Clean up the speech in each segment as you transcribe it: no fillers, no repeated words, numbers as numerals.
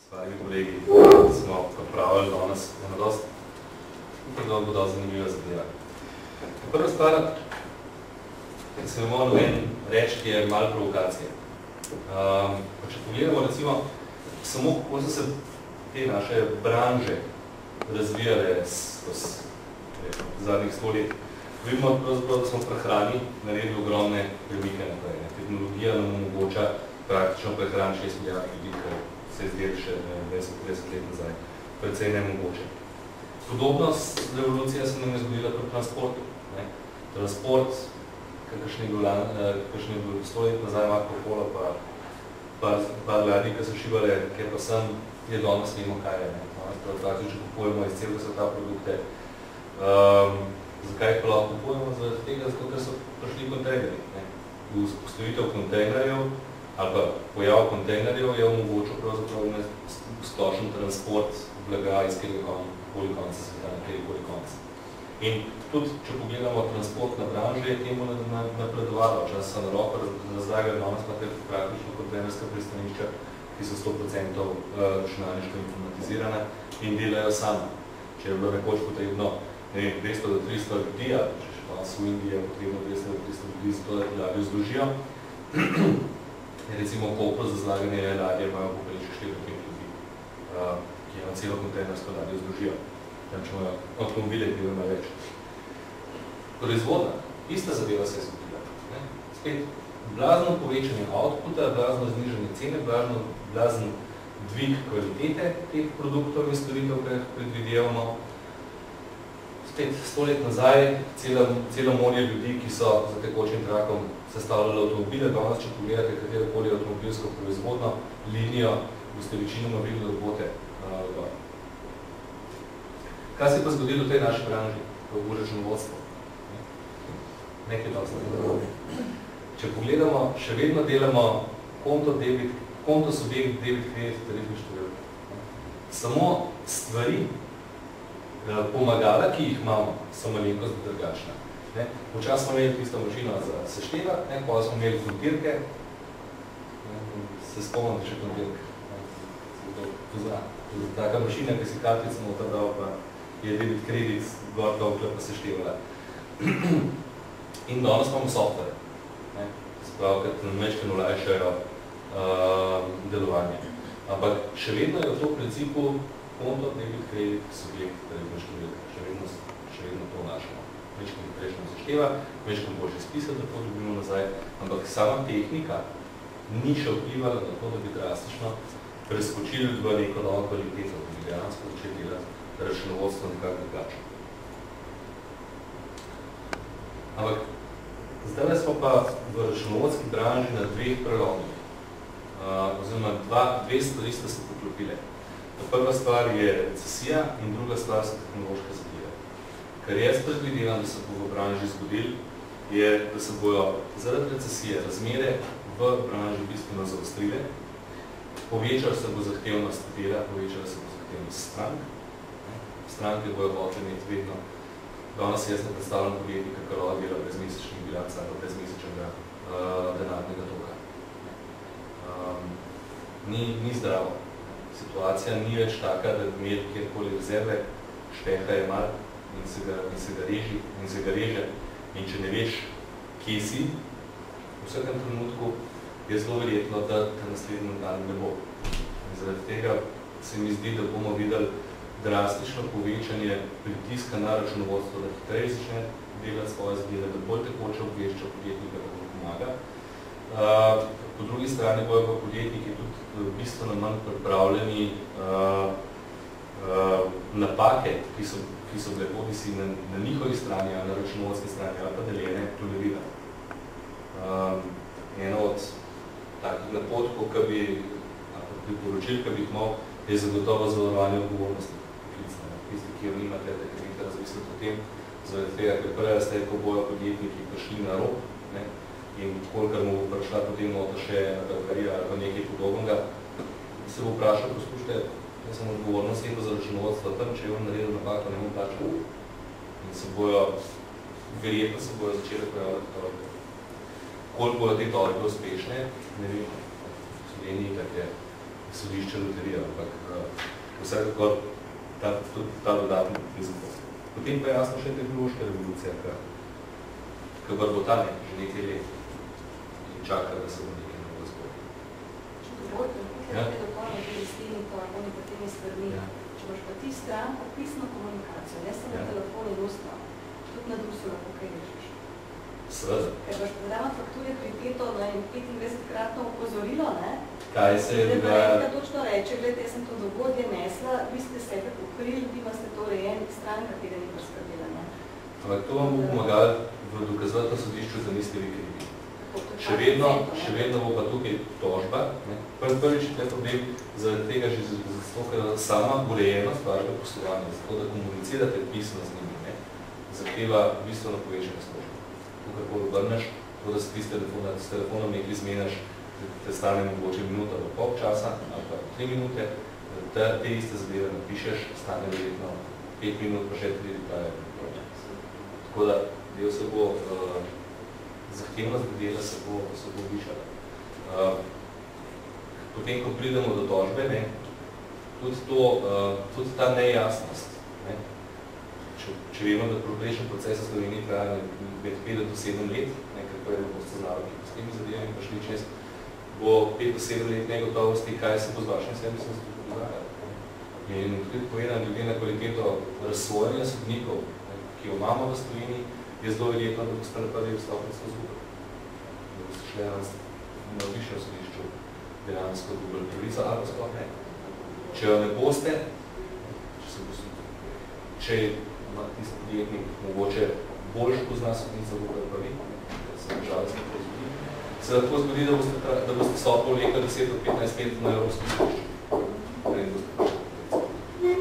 Spoštovani kolegi, smo pripravili danes eno dosti, upam, bo dosti zanimiva zadeva. Prva stvar, ki se bomo namen reči, ki je malo provokacije. Če pogledamo recimo, samo kako so se te naše branže razvijale skozi zadnjih 100 let, vidimo, da smo pri hrani naredili ogromne premike naprej. Tehnologija nam omogoča praktično prehrani 6 milijard ljudi, kar se je zdelo še 20-30 let nazaj, precej nemogoče. Podobno revolucija se nam je zgodila pri transportu. Transport, kakršen je bil 100 let nazaj, Marko Polo, par ladij, ki so šibale, ker pa sem, je danes vemo, kaj je. Če kupujemo iz celega sveta produkte, zakaj pa lahko kupujemo? Zaradi tega, ker so prišli kontejnerji. Postavitev kontejnerjev ali pa pojav kontejnerjev je omogočil pravzaprav splošen transport blaga iz kjerkoli konca sveta, na kjerkoli konca. In tudi, če pogledamo transport na branže, je temu napredovalo. Včasih so na roko razlagali, danes pa praktično kontejnerska pristanišča, ki so 100% računalniško informatizirane in delajo same. Če je bilo nekoč potrebno 200 do 300 ljudi, če še danes v Indiji je potrebno 200 do 300 ljudi, zato da ladjo zložijo. Recimo Kopro za zlaganje ladje imajo poprečje 4 do 5 ljudi, ki je na celo kontejnersko ladjo zložijo. Če imajo avtomobile, ki ima več. Proizvodna, ista zadeva se je zgodila. Spet, blazno povečanje outputa, blazno znižanje cene, blazen dvig kvalitete teh produktov in storitev, ki jih predvidevamo. Spet, 100 let nazaj, celo morje ljudi, ki so za tekočim trakom sestavljali avtomobile, danes, če pogledate katerokoli avtomobilsko proizvodno linijo, boste večinoma videli odbote gor. Kaj se je pa zgodilo v tej naši branži, v računovodstvu? Nekaj dosti. Če pogledamo, še vedno delamo konto subjekt, debit, kredit, tarifni številke. Samo stvari, pomagala, ki jih imamo, so malenkost drugačna. Včasih smo imeli tisto mašino za seštevati, pa smo imeli kontirke, se spomnite še kontirke. Taka mašina, ki si kartico noter dal, pa je debit kredit, gor dolkle pa seštevala. In danes imamo software, sprav, kad nam mečken olajšajo delovanje. Ampak še vedno je v to principu konto, debit kredit, subjekt, tarifna številka. Še vedno to našamo. Mečken prejšnjo sešteva, mečken boljše spisa, da to dobimo nazaj, ampak sama tehnika ni še vplivala na to, da bi drastično preskočili v neko novo kvaliteto, da bi dejansko začeli delati računovodstvo nekako drugače. Ampak zdaj smo pa v računovodski branži na dveh prelomih. Oziroma dve stvari sta se poklopile. Prva stvar je recesija in druga stvar so tehnološke zadeve. Kar jaz predvidevam, da se bo v branži zgodil, je, da se bojo zaradi recesije razmere v branži bistveno zaostrile, povečala se bo zahtevnost dela, povečala se bo zahtevnost strank. Stranke bojo hotele imeti vedno. Danes jaz ne predstavljam podjetnika, kar dela brezmesečnih bilanc ali brezmesečnega denarnega toka. Ni zdravo. Situacija ni več taka, da bi imeli kjerkoli rezerve, špeha je mal in se ga reže. In če ne veš, kje si v vsakem trenutku, je zelo verjetno, da naslednji dan ne bo. In zaradi tega se mi zdi, da bomo videli drastično povečanje pritiska na računovodstvo, da hitreje začne delati svoje zadeve, da bolj tekoče obvešča podjetnika, da mu pomaga. Po drugi strani bojo pa podjetniki tudi bistveno manj pripravljeni napake, ki so bile bodisi na njihovi strani ali na računovodski strani ali pa deljene, tolerirati. Eno od takih napotkov, priporočil, ki bi jih imel, je zagotovo zavarovanje odgovornosti. Tisti, ki jo nimate, da krivite razmisliti o tem, zaradi tega, ker prej ste, ko bojo podjetniki prišli na rob, in kolikor mu bo prišla potem nota še ena davkarija ali pa nekaj podobnega, se bo vprašal, poslušajte, jaz sem odgovorno osebo za računovodstvo tam, če je on naredil napako, ne bom plačal. In se bojo, verjetno se bojo začeli pojavljati toliko. Koliko bojo te toliko uspešne, ne vem. V Sloveniji, kak je sodišče loterija, ampak vsekakor tudi ta dodatni izbor. Potem pa je jasno še tehnološka revolucija, ki bo ta že nekaj let in čaka, da se bo nekaj novo zgodilo. Če dovolite, nekaj dopolne tudi s temi telefoni pa temi stvarmi. Če boš pa ti stranko pisno komunikacijo, ne samo telefon in ustno, tudi na drusu lahko kaj rešiš. Seveda. Ker boš programa fakture pripeto na 25-kratno opozorilo, ne? Kaj se je dogaja? Točno reče, gledajte, jaz sem to dogodje nesla, vi ste sebe pokrili, vi imate to rejen, stranka tega ni preskrbila, ne? Ampak to vam bo pomagalo v dokazovati na sodišču, da niste vi krivi. Še vedno bo pa tukaj tožba. Prvič je problem zaradi tega že zato, ker sama urejenost vašega poslovanja, zato da komunicirate pisno z njimi, zahteva bistveno povečanje stroškov. Tukaj bolj obrneš, to, da si ti s telefonom nekaj izmenjaš, te stane mogoče minuta do pol časa, ali pa 3 minute, te iste zadeve napišeš, stane verjetno 5 minut, pa še 3 replaje. Tako da del se bo, zahtevnost dela se bo višala. Potem, ko pridemo do tožbe, tudi ta nejasnost, če vemo, da prejšnji proces v Sloveniji traja med 5 do 7 let, ker pa je boste znali, ki s temi zadevami pa šli čez, bo 5 do 7 let negotovosti, kaj se bo z vašim servisom dogajalo. In tudi povedam, glede na kvaliteto razsvojanja sodnikov, ki jo imamo v Sloveniji, je zelo verjetno, da boste napravili vstopnico zgubili. Da boste šli na višjem sodišču dejansko dobili pravico, ali pa sploh ne. Če jo ne boste, če ima tisti podjetnik mogoče boljš pozna sodnica, bo kar pravi, ker se nažalost ne pozgodi, se lahko zgodi, da boste sodbo vlekli 10 do 15 let na evropskem sodišču.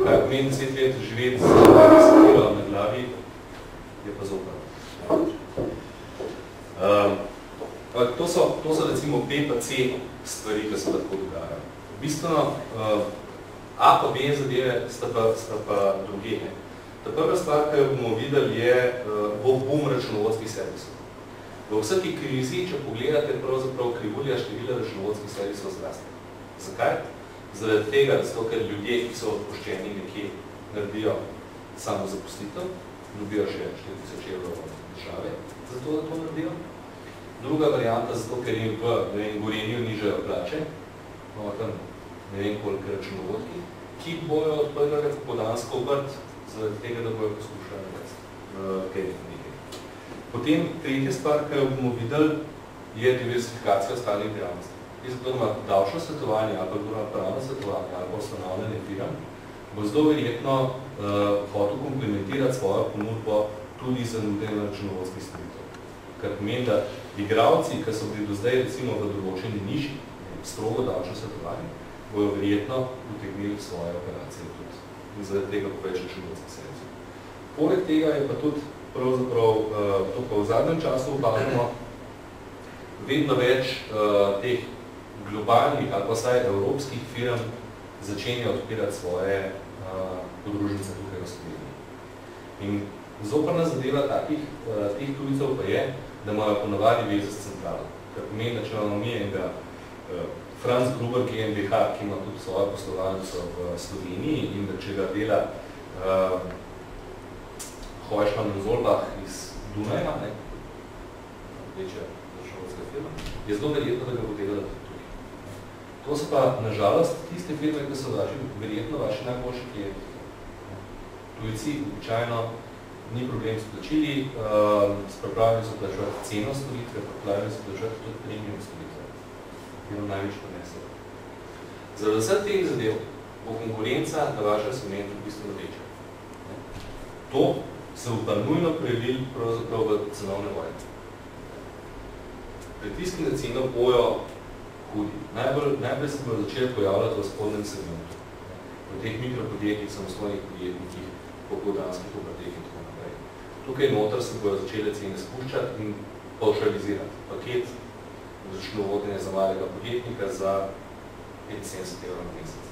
Kaj pomeni 10 let živeti z skrilom na glavi, je pa zoprno. To so recimo B pa C stvari, ki se lahko dogajajo. Bistveno, A pa B zadeve sta pa druge. Ta prva stvar, ki jo bomo videli, bo boom računovodskih servisov. V vsaki krizi, če pogledate, pravzaprav krivulja števila računovodskih servisov zraste. Zakaj? Zaradi tega, ker ljudje, ki so odpoščeni nekje, naredijo samo zaposlitev, dobijo še 4000 evrov od države, zato da to naredijo. Druga varianta, zato ker jim v Gorenju nižajo plače, imamo tam ne vem koliko računovodki, ki bojo odprli popoldansko obrt zaradi tega, da bojo poskušali nekaj. Potem tretja stvar, ki jo bomo videli, je diversifikacija ostalih dejavnosti. Zato ima davčno svetovanje ali pa pravno svetovanje ali pa ustanovljanje firm, bo zelo verjetno hotel komplementirati svojo ponudbo tudi za nudenje računovodskih storitev. Kar pomeni, da igralci, ki so bili do zdaj recimo v določeni niši, strogo davčno svetovanje, bojo verjetno utegnili svoje operacije tudi in zaradi tega po več računovodskih servisov. Poleg tega je pa tudi pravzaprav, to pa v zadnjem času opazimo, vedno več teh globalnih ali pa vsaj evropskih firm začenja odpirati svoje podružnice tukaj v Sloveniji. In zoprna zadeva teh tujcev pa je, da imajo ponavadi veze s centralo. Kar pomeni, da če imamo mi enega Franz Gruber GmbH, ki ima tudi svojo poslovalnico v Sloveniji in da če ga dela Hojšman in Zolbach iz Dunaja, večja računovodska firma, je zelo verjetno, da ga bo delala tudi tukaj. To so pa, nažalost, tiste firme, ki so verjetno vaši najboljši klienti. Tujci običajno ni problem s plačili, pripravljeni so plačevati ceno storitve, pripravljeni so plačevati tudi premium storitve, ki vam največ ponese. Zaradi vseh teh zadev bo konkurenca na vašem segmentu bistveno večja. To se bo pa nujno prelil pravzaprav v cenovne vojne. Pritiski na ceno bojo hudi. Najbolj se bojo začeli pojavljati v spodnjem segmentu. V teh mikropodjetjih, samostojnih podjetnikih, popoldanskih obrteh in tako naprej. Tukaj noter se bojo začele cene spuščati in paušalizirati. Paket računovodenja za malega podjetnika za 75 evrov na mesec.